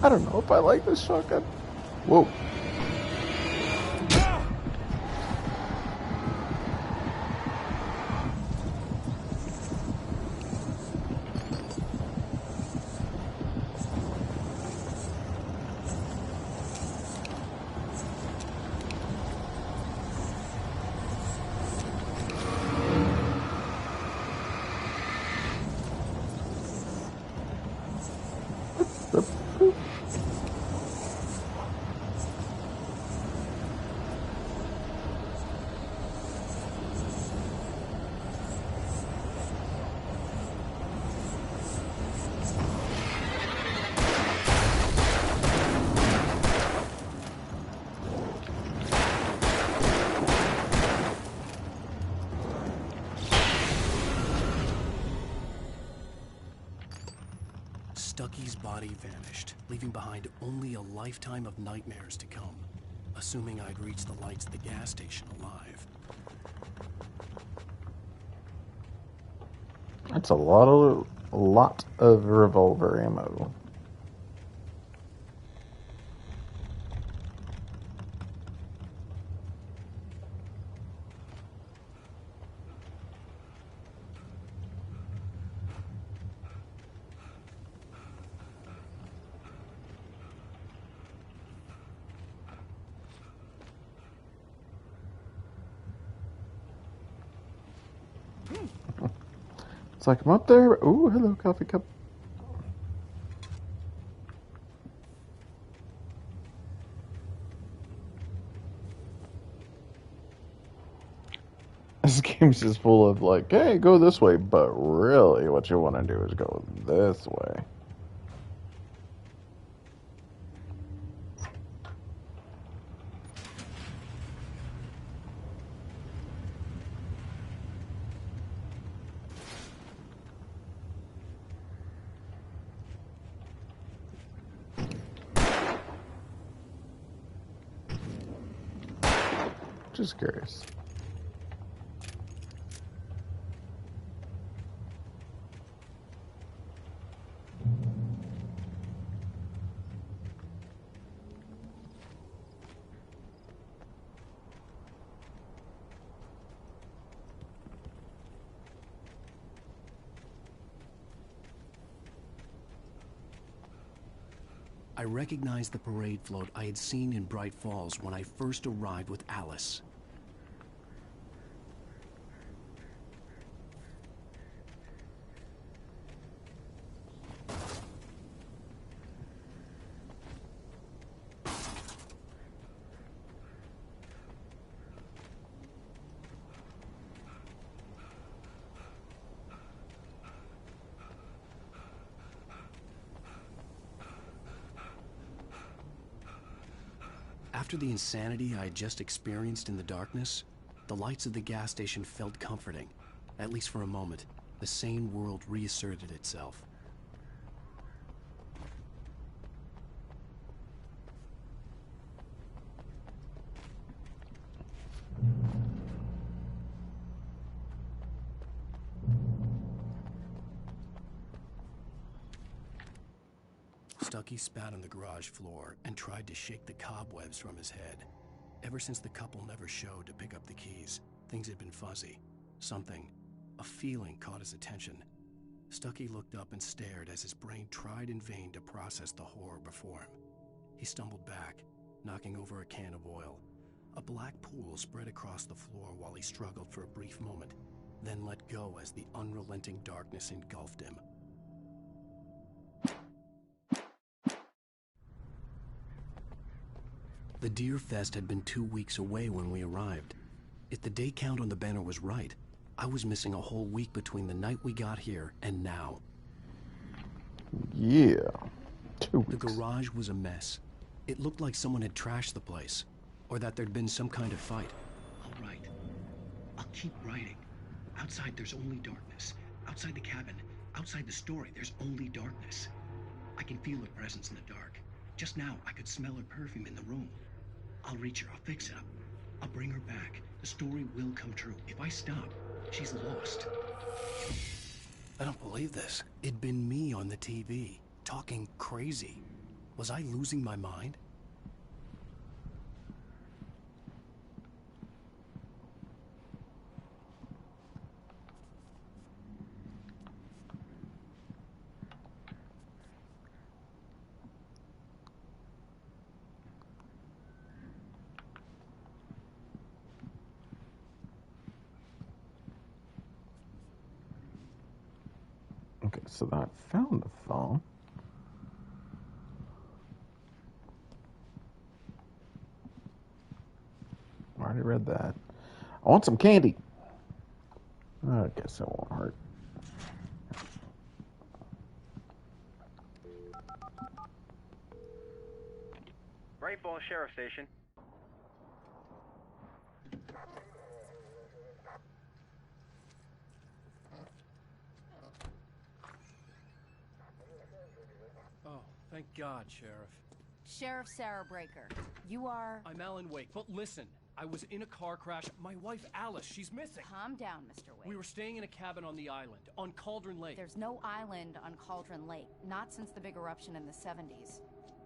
I don't know if I like this shotgun. Whoa. Stucky's body vanished, leaving behind only a lifetime of nightmares to come, assuming I'd reached the lights of the gas station alive. That's a lot of revolver ammo. It's like I'm up there. Ooh, hello, coffee cup. This game's just full of like, hey, go this way, but really what you want to do is go this way. Just curious. I recognized the parade float I had seen in Bright Falls when I first arrived with Alice. After the insanity I had just experienced in the darkness, the lights of the gas station felt comforting. At least for a moment, the sane world reasserted itself. Stucky spat on the garage floor and tried to shake the cobwebs from his head. Ever since the couple never showed to pick up the keys, things had been fuzzy. Something, a feeling caught his attention. Stucky looked up and stared as his brain tried in vain to process the horror before him. He stumbled back, knocking over a can of oil. A black pool spread across the floor while he struggled for a brief moment, then let go as the unrelenting darkness engulfed him. The Deer Fest had been 2 weeks away when we arrived. If the day count on the banner was right, I was missing a whole week between the night we got here and now. Yeah. 2 weeks. The garage was a mess. It looked like someone had trashed the place, or that there'd been some kind of fight. All right. I'll keep writing. Outside, there's only darkness. Outside the cabin, outside the story, there's only darkness. I can feel her presence in the dark. Just now, I could smell her perfume in the room. I'll reach her. I'll fix it up. I'll bring her back. The story will come true. If I stop, she's lost. I don't believe this. It'd been me on the TV, talking crazy. Was I losing my mind? Okay, so I found the phone. I already read that. I want some candy. I guess it won't hurt. Bright Falls Sheriff Station. Oh, thank God, Sheriff. Sheriff Sarah Breaker, you are... I'm Alan Wake, but listen, I was in a car crash. My wife, Alice, she's missing. Calm down, Mr. Wake. We were staying in a cabin on the island, on Cauldron Lake. There's no island on Cauldron Lake, not since the big eruption in the 70s.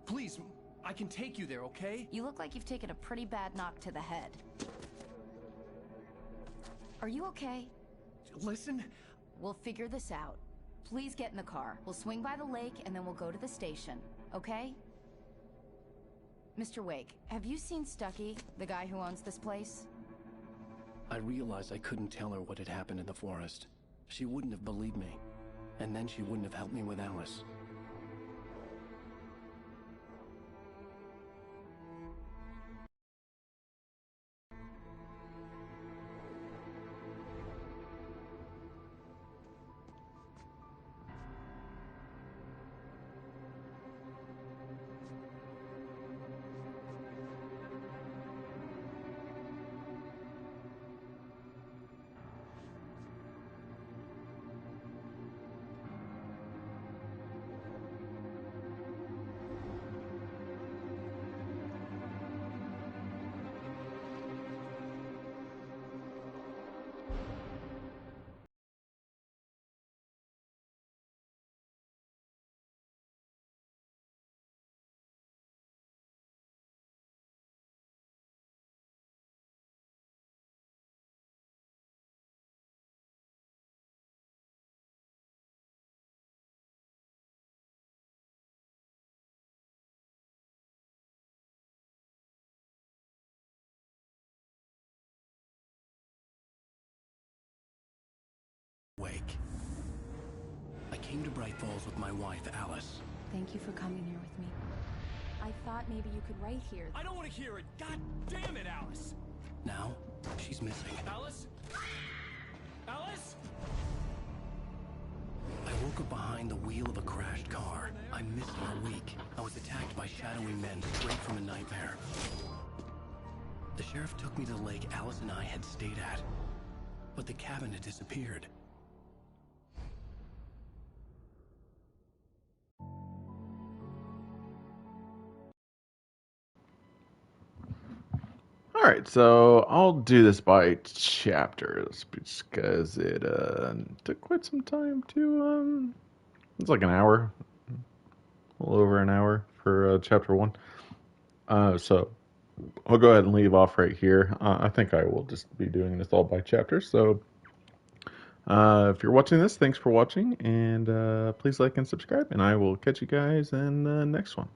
Please, I can take you there, okay? You look like you've taken a pretty bad knock to the head. Are you okay? Listen. We'll figure this out. Please get in the car. We'll swing by the lake and then we'll go to the station, okay? Mr. Wake, have you seen Stucky, the guy who owns this place? I realized I couldn't tell her what had happened in the forest. She wouldn't have believed me. And then she wouldn't have helped me with Alice. Wake. I came to Bright Falls with my wife, Alice. Thank you for coming here with me. I thought maybe you could write here. I don't want to hear it! God damn it, Alice! Now, she's missing. Alice? Alice? I woke up behind the wheel of a crashed car. I'm missing a week. I was attacked by shadowy men straight from a nightmare. The sheriff took me to the lake Alice and I had stayed at. But the cabin had disappeared. Alright, so I'll do this by chapters because it took quite some time to it's like an hour, a little over an hour for chapter 1. So I'll go ahead and leave off right here. I think I will just be doing this all by chapters. So if you're watching this, thanks for watching, and please like and subscribe, and I will catch you guys in the next one.